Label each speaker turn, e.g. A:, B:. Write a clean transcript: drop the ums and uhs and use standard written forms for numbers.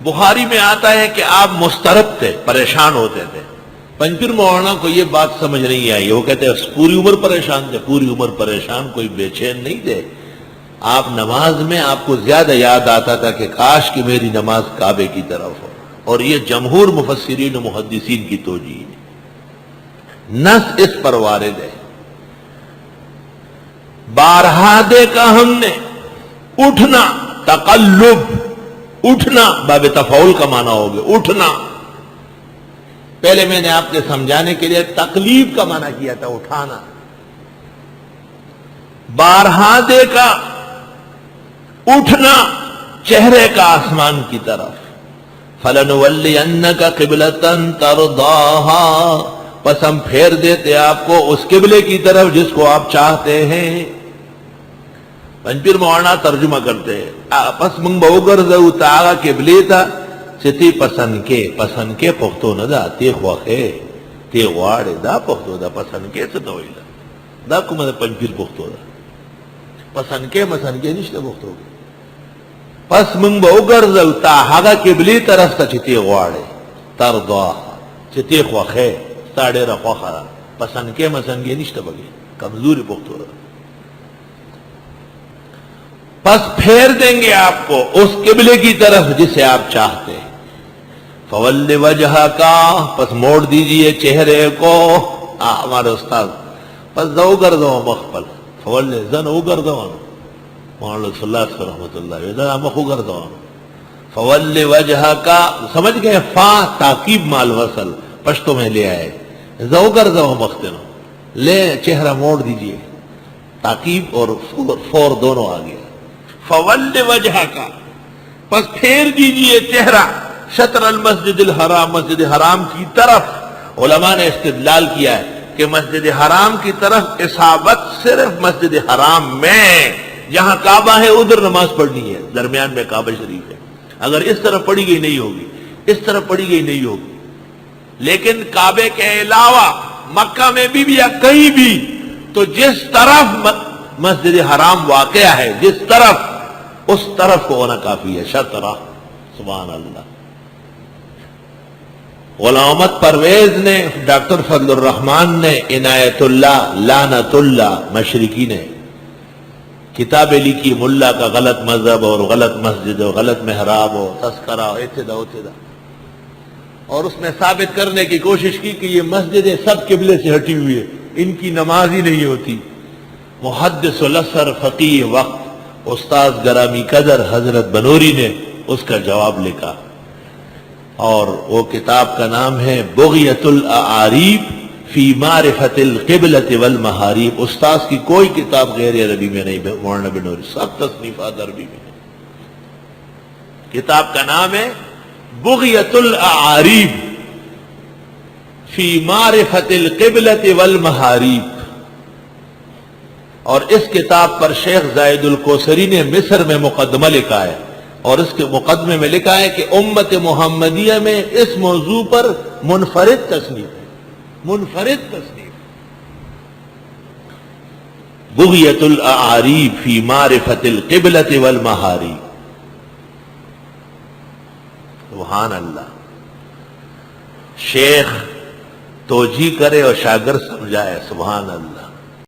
A: بخاری میں آتا ہے کہ آپ مضطرب تھے، پریشان ہوتے تھے. پنجپیر مولانا کو یہ بات سمجھ نہیں آئی. وہ کہتے ہیں پوری عمر پریشان تھے. پوری عمر پریشان کوئی بے چین نہیں تھے. آپ نماز میں آپ کو زیادہ یاد آتا تھا کہ کاش کہ میری نماز کعبے کی طرف ہو. اور یہ جمہور مفسرین و محدثین کی توجیہ ہے. نص اس پر وارد ہے. بارہا دیکھا ہم نے اٹھنا، تقلب، اٹھنا باب تفعول کا معنی ہو گیا اٹھنا. پہلے میں نے آپ کے سمجھانے کے لیے تقلیب کا معنی کیا تھا، اٹھانا. بارہا دیکھا اٹھنا چہرے کا آسمان کی طرف. فَلَنُوَلِّيَنَّكَ قِبْلَةً تَرْضَاهَا، پس ہم پھیر دیتے آپ کو اس قبلے کی طرف جس کو آپ چاہتے ہیں. پنجپیر مولانا ترجمہ کرتے ہیں پس منگ بہوگرزو تاغا قبلی تا چتی پسند کے پختو ندا تی خواخے تی غواڑے دا پختو دا پسند کے ستوئی دا کم دا پنجپیر پختو دا پسند کے نشتا پختو گا. پس منگ بہوگرزو تاغا قبلی طرف تا چتی غواڑے ترضا چتی خواخے تاڑے را خواخرا پسند کے نشتا بگے کمزوری پختو دا. پس پھیر دیں گے آپ کو اس قبلے کی طرف جسے آپ چاہتے ہیں. فَوَلِّ وَجْهَكَ، پس موڑ دیجئے چہرے کو. ہمارے استاد پس دو گردو مخبل فولی زن او گردو مولانا صلی اللہ علیہ رحمت اللہ ویدہ مخو گردو. فَوَلِّ وَجْهَكَ سمجھ گئے، فا تاقیب مال وصل پشتوں میں لے آئے. زو گردو مختنو لے چہرہ موڑ دیجئے، تاقیب اور فور دونوں آگئے. فَوَلِّ وَجْهَكَ پس پھیر دیجئے چہرہ شطر المسجد الحرام، مسجد حرام کی طرف. علماء نے استدلال کیا ہے کہ مسجد حرام کی طرف اصابت صرف مسجد حرام میں جہاں کعبہ ہے ادھر نماز پڑھنی ہے، درمیان میں کعبہ شریف ہے. اگر اس طرف پڑھی گئی نہیں ہوگی، اس طرف پڑھی گئی نہیں ہوگی. لیکن کعبے کے علاوہ مکہ میں بھی یا کہیں بھی تو جس طرف مسجد حرام واقع ہے جس طرف اس طرف کو ہونا کافی ہے. شطرہ سبحان اللہ. غلام احمد پرویز نے، ڈاکٹر فضل الرحمان نے، عنایت اللہ، لعنت اللہ مشرقی نے کتابیں لکھی ملا کا غلط مذہب اور غلط مسجد اور غلط محراب اور تذکرہ اتدا اور اس میں ثابت کرنے کی کوشش کی کہ یہ مسجدیں سب قبلے سے ہٹی ہوئی ہے، ان کی نماز ہی نہیں ہوتی. محدث الاثر فقیہ وقت استاذ گرامی قدر حضرت بنوری نے اس کا جواب لکھا اور وہ کتاب کا نام ہے بغیۃ الاعاریب فی معرفت القبلۃ والمحاریب. استاذ کی کوئی کتاب غیر عربی میں نہیں، مولانا بنوری سب تصنیفات عربی میں. کتاب کا نام ہے بغیۃ الاعاریب فی معرفت القبلۃ والمحاریب. اور اس کتاب پر شیخ زائد الکوثری نے مصر میں مقدمہ لکھا ہے اور اس کے مقدمے میں لکھا ہے کہ امت محمدیہ میں اس موضوع پر منفرد تصنیف ہے، منفرد تصنیف. بغیۃ الاعاریب فی معرفت القبلۃ والمحاریب. سبحان اللہ. شیخ توجیہ کرے اور شاگرد سمجھائے. سبحان اللہ.